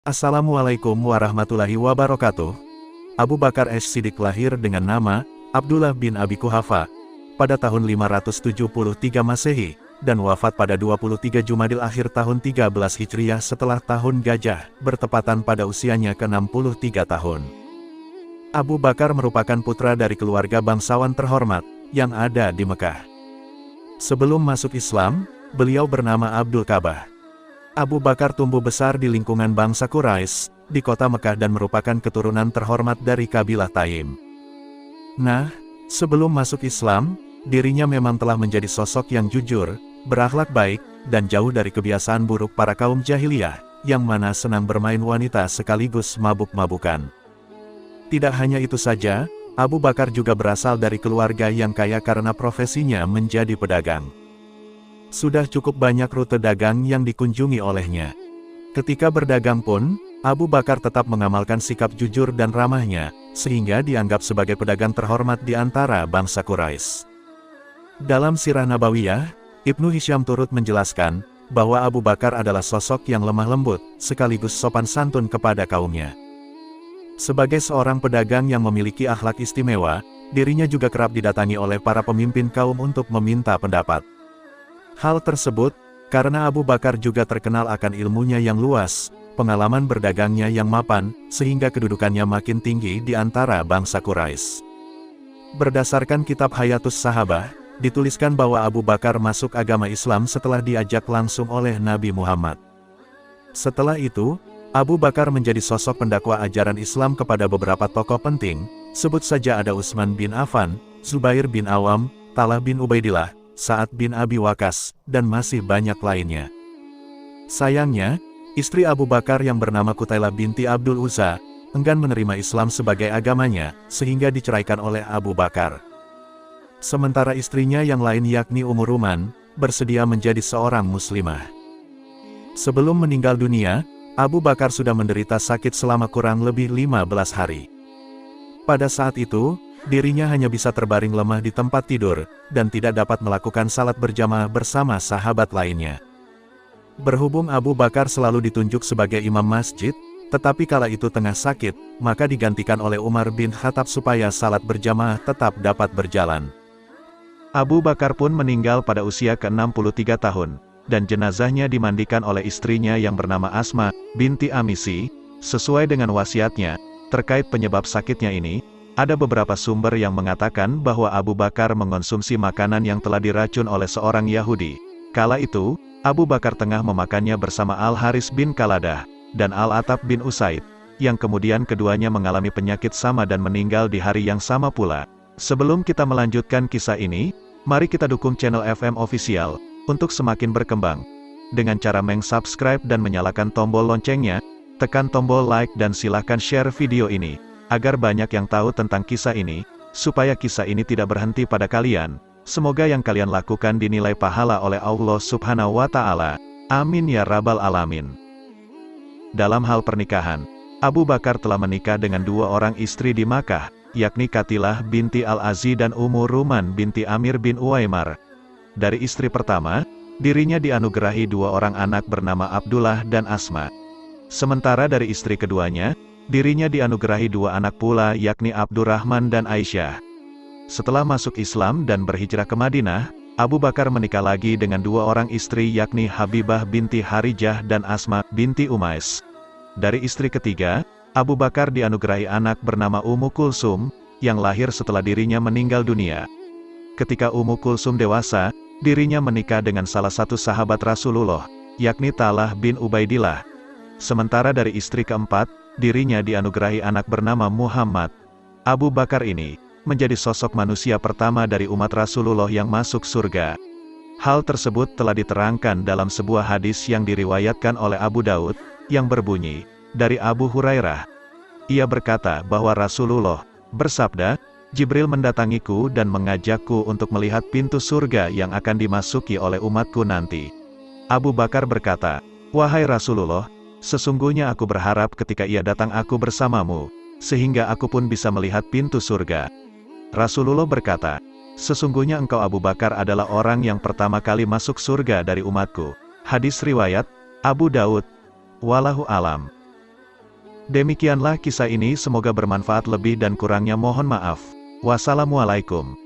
Assalamualaikum warahmatullahi wabarakatuh. Abu Bakar As-Siddiq lahir dengan nama Abdullah bin Abi Quhafa pada tahun 573 Masehi dan wafat pada 23 Jumadil Akhir tahun 13 Hijriah setelah tahun gajah, bertepatan pada usianya ke-63 tahun. Abu Bakar merupakan putra dari keluarga bangsawan terhormat yang ada di Mekah. Sebelum masuk Islam, beliau bernama Abdul Ka'bah. Abu Bakar tumbuh besar di lingkungan bangsa Quraisy, di kota Mekah dan merupakan keturunan terhormat dari kabilah Taim. Nah, sebelum masuk Islam, dirinya memang telah menjadi sosok yang jujur, berakhlak baik, dan jauh dari kebiasaan buruk para kaum jahiliyah, yang mana senang bermain wanita sekaligus mabuk-mabukan. Tidak hanya itu saja, Abu Bakar juga berasal dari keluarga yang kaya karena profesinya menjadi pedagang. Sudah cukup banyak rute dagang yang dikunjungi olehnya. Ketika berdagang pun, Abu Bakar tetap mengamalkan sikap jujur dan ramahnya, sehingga dianggap sebagai pedagang terhormat di antara bangsa Quraisy. Dalam Sirah Nabawiyah, Ibnu Hisham turut menjelaskan, bahwa Abu Bakar adalah sosok yang lemah lembut, sekaligus sopan santun kepada kaumnya. Sebagai seorang pedagang yang memiliki akhlak istimewa, dirinya juga kerap didatangi oleh para pemimpin kaum untuk meminta pendapat. Hal tersebut, karena Abu Bakar juga terkenal akan ilmunya yang luas, pengalaman berdagangnya yang mapan, sehingga kedudukannya makin tinggi di antara bangsa Quraisy. Berdasarkan kitab Hayatus Sahabah, dituliskan bahwa Abu Bakar masuk agama Islam setelah diajak langsung oleh Nabi Muhammad. Setelah itu, Abu Bakar menjadi sosok pendakwah ajaran Islam kepada beberapa tokoh penting, sebut saja ada Utsman bin Affan, Zubair bin Awam, Talha bin Ubaidillah, Sa'ad bin Abi Waqqas, dan masih banyak lainnya. Sayangnya, istri Abu Bakar yang bernama Qutailah binti Abdul Uzza, enggan menerima Islam sebagai agamanya, sehingga diceraikan oleh Abu Bakar. Sementara istrinya yang lain yakni Ummu Ruman, bersedia menjadi seorang muslimah. Sebelum meninggal dunia, Abu Bakar sudah menderita sakit selama kurang lebih 15 hari. Pada saat itu, dirinya hanya bisa terbaring lemah di tempat tidur, dan tidak dapat melakukan salat berjamaah bersama sahabat lainnya. Berhubung Abu Bakar selalu ditunjuk sebagai imam masjid, tetapi kala itu tengah sakit, maka digantikan oleh Umar bin Khattab supaya salat berjamaah tetap dapat berjalan. Abu Bakar pun meninggal pada usia ke-63 tahun, dan jenazahnya dimandikan oleh istrinya yang bernama Asma binti Amisi, sesuai dengan wasiatnya. Terkait penyebab sakitnya ini, ada beberapa sumber yang mengatakan bahwa Abu Bakar mengonsumsi makanan yang telah diracun oleh seorang Yahudi. Kala itu, Abu Bakar tengah memakannya bersama Al-Haris bin Qaladah, dan Al-Atab bin Usaid, yang kemudian keduanya mengalami penyakit sama dan meninggal di hari yang sama pula. Sebelum kita melanjutkan kisah ini, mari kita dukung channel FM Official, untuk semakin berkembang. Dengan cara meng-subscribe dan menyalakan tombol loncengnya, tekan tombol like dan silahkan share video ini, agar banyak yang tahu tentang kisah ini, supaya kisah ini tidak berhenti pada kalian. Semoga yang kalian lakukan dinilai pahala oleh Allah Subhanahu wa Ta'ala. Amin ya Rabbal Alamin. Dalam hal pernikahan, Abu Bakar telah menikah dengan dua orang istri di Makkah, yakni Qatilah binti Al-Azzi dan Ummu Ruman binti Amir bin Uwaimar. Dari istri pertama, dirinya dianugerahi dua orang anak bernama Abdullah dan Asma. Sementara dari istri keduanya, dirinya dianugerahi dua anak pula yakni Abdurrahman dan Aisyah. Setelah masuk Islam dan berhijrah ke Madinah, Abu Bakar menikah lagi dengan dua orang istri yakni Habibah binti Harijah dan Asma binti Umais. Dari istri ketiga, Abu Bakar dianugerahi anak bernama Ummu Kulsum, yang lahir setelah dirinya meninggal dunia. Ketika Ummu Kulsum dewasa, dirinya menikah dengan salah satu sahabat Rasulullah, yakni Talha bin Ubaidillah. Sementara dari istri keempat, dirinya dianugerahi anak bernama Muhammad. Abu Bakar ini menjadi sosok manusia pertama dari umat Rasulullah yang masuk surga. Hal tersebut telah diterangkan dalam sebuah hadis yang diriwayatkan oleh Abu Daud, yang berbunyi, dari Abu Hurairah. Ia berkata bahwa Rasulullah bersabda, Jibril mendatangiku dan mengajakku untuk melihat pintu surga yang akan dimasuki oleh umatku nanti. Abu Bakar berkata, "Wahai Rasulullah, sesungguhnya aku berharap ketika ia datang aku bersamamu, sehingga aku pun bisa melihat pintu surga." Rasulullah berkata, "Sesungguhnya engkau Abu Bakar adalah orang yang pertama kali masuk surga dari umatku." Hadis riwayat Abu Daud. Wallahu alam. Demikianlah kisah ini, semoga bermanfaat, lebih dan kurangnya mohon maaf. Wassalamualaikum.